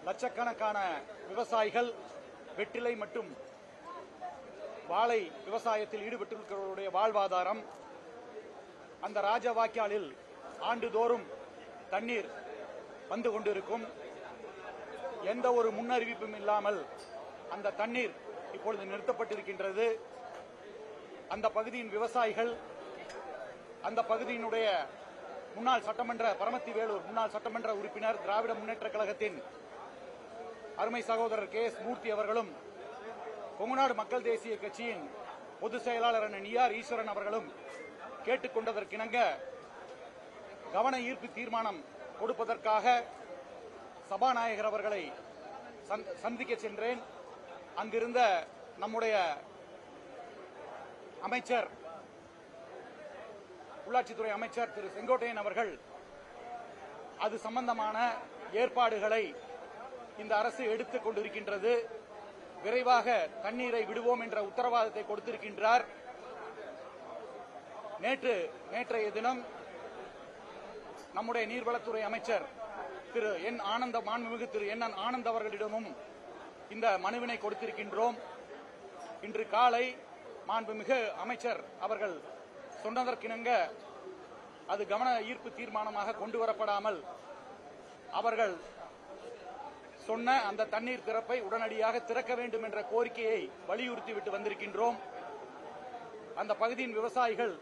லட்சக்கணக்கான விவசாயிகள் வெற்றிலை மற்றும் வாழை விவசாயத்தில் ஈடுபட்டிருக்கிறவருடைய வாழ்வாதாரம். அந்த ராஜவாய்க்காலில் ஆண்டுதோறும் தண்ணீர் வந்து கொண்டிருக்கும். எந்த ஒரு முன்னறிவிப்பும் இல்லாமல் அந்த தண்ணீர் இப்பொழுது நிறுத்தப்பட்டிருக்கின்றது. அந்த பகுதியின் விவசாயிகள், அந்த பகுதியினுடைய முன்னாள் சட்டமன்ற பரமத்தி வேலூர் முன்னாள் சட்டமன்ற உறுப்பினர், திராவிட முன்னேற்ற கழகத்தின் அருமை சகோதரர் கே.எஸ். மூர்த்தி அவர்களும், கொங்குநாடு மக்கள் தேசிய கட்சியின் பொதுச் செயலாளர் ஈஆர் ஈஸ்வரன் அவர்களும் கேட்டுக் கொண்டதற்கிணங்க கவன ஈர்ப்பு தீர்மானம் கொடுப்பதற்காக சபாநாயகர் அவர்களை சந்திக்க சென்றேன். அங்கிருந்த நம்முடைய அமைச்சர், உள்ளாட்சித்துறை அமைச்சர் திரு செங்கோட்டையன் அவர்கள் அது சம்பந்தமான ஏற்பாடுகளை இந்த அரசு எடுத்துக் கொண்டிருக்கின்றது, விரைவாக தண்ணீரை விடுவோம் என்ற உத்தரவாதத்தை கொடுத்திருக்கின்றார். நேற்றைய தினம் நம்முடைய நீர்வளத்துறை அமைச்சர் திரு என் ஆனந்த, மாண்புமிகு திரு என் ஆனந்த் அவர்களிடமும் இந்த மனுவினை கொடுத்திருக்கின்றோம். இன்று காலை மாண்புமிகு அமைச்சர் அவர்கள் சொன்னதற்கிணங்க அது கவன ஈர்ப்பு தீர்மானமாக கொண்டு வரப்படாமல் அவர்கள் சொன்ன அந்த தண்ணீர் திறப்பை உடனடியாக திறக்க வேண்டும் என்ற கோரிக்கையை வலியுறுத்திவிட்டு வந்திருக்கின்றோம். அந்த பகுதியின் விவசாயிகள்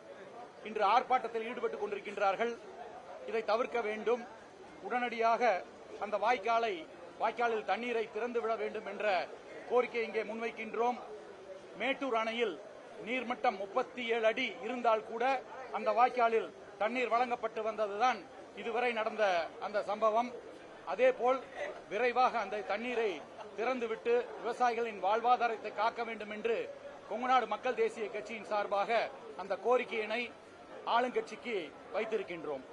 இன்று ஆர்ப்பாட்டத்தில் ஈடுபட்டுக் கொண்டிருக்கின்றார்கள். இதை தவிர்க்க வேண்டும். உடனடியாக அந்த வாய்க்காலில் தண்ணீரை திறந்துவிட வேண்டும் என்ற கோரிக்கையை இங்கே முன்வைக்கின்றோம். மேட்டூர் அணையில் நீர்மட்டம் 37 அடி இருந்தால் கூட அந்த வாய்க்காலில் தண்ணீர் வழங்கப்பட்டு வந்ததுதான் இதுவரை நடந்த அந்த சம்பவம். அதேபோல் விரைவாக அந்த தண்ணீரை திறந்துவிட்டு விவசாயிகளின் வாழ்வாதாரத்தை காக்க வேண்டும் என்று கொங்குநாடு மக்கள் தேசிய கட்சியின் சார்பாக அந்த கோரிக்கையினை ஆளுங்கட்சிக்கு வைத்திருக்கின்றோம்.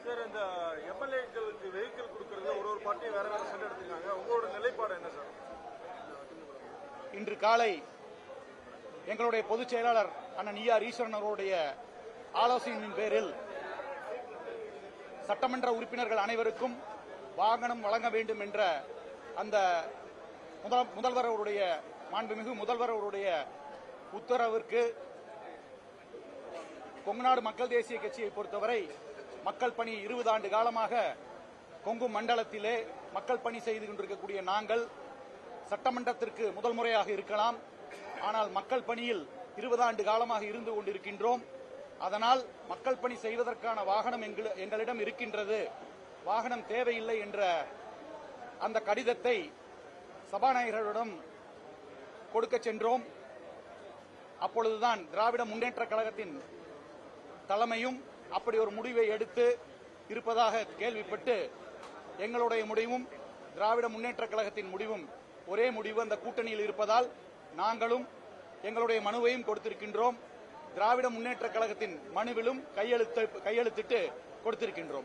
சார், இந்த எம்எல்ஏக்களுக்கு வெஹிக்கிள் கொடுக்கறதுல ஒரு பார்ட்டி வேற ஸ்டெப் எடுத்துக்காங்க. உங்களோட நிலைப்பாடு என்ன சார்? இன்று காலை எங்களுடைய பொதுச் செயலாளர் அண்ணன் ஈஆர் ஈஸ்வரன் அவருடைய ஆலோசனையின் பேரில் சட்டமன்ற உறுப்பினர்கள் அனைவருக்கும் வாகனம் வழங்க வேண்டும் என்ற அந்த மாண்புமிகு முதல்வர் அவருடைய உத்தரவிற்கு கொங்குநாடு மக்கள் தேசிய கட்சியை பொறுத்தவரை மக்கள் பணி 20 ஆண்டு காலமாக கொங்கு மண்டலத்திலே மக்கள் பணி செய்து கொண்டிருக்கக்கூடிய நாங்கள் சட்டமன்றத்திற்கு முதல் முறையாக இருக்கலாம், ஆனால் மக்கள் பணியில் 20 ஆண்டு காலமாக இருந்து கொண்டிருக்கின்றோம். அதனால் மக்கள் பணி செய்வதற்கான வாகனம் எங்களிடம் இருக்கின்றது, வாகனம் தேவையில்லை என்ற அந்த கடிதத்தை சபாநாயகரிடம் கொடுக்க சென்றோம். அப்பொழுதுதான் திராவிட முன்னேற்ற கழகத்தின் தலைமையும் அப்படி ஒரு முடிவை எடுத்து இருப்பதாக கேள்விப்பட்டு எங்களுடைய முடிவும் திராவிட முன்னேற்ற கழகத்தின் முடிவும் ஒரே முடிவு, அந்த கூட்டணியில் இருப்பதால் நாங்களும் எங்களுடைய மனுவையும் கொடுத்திருக்கின்றோம். திராவிட முன்னேற்ற கழகத்தின் மனுவிலும் கையெழுத்திட்டு கொடுத்திருக்கின்றோம்.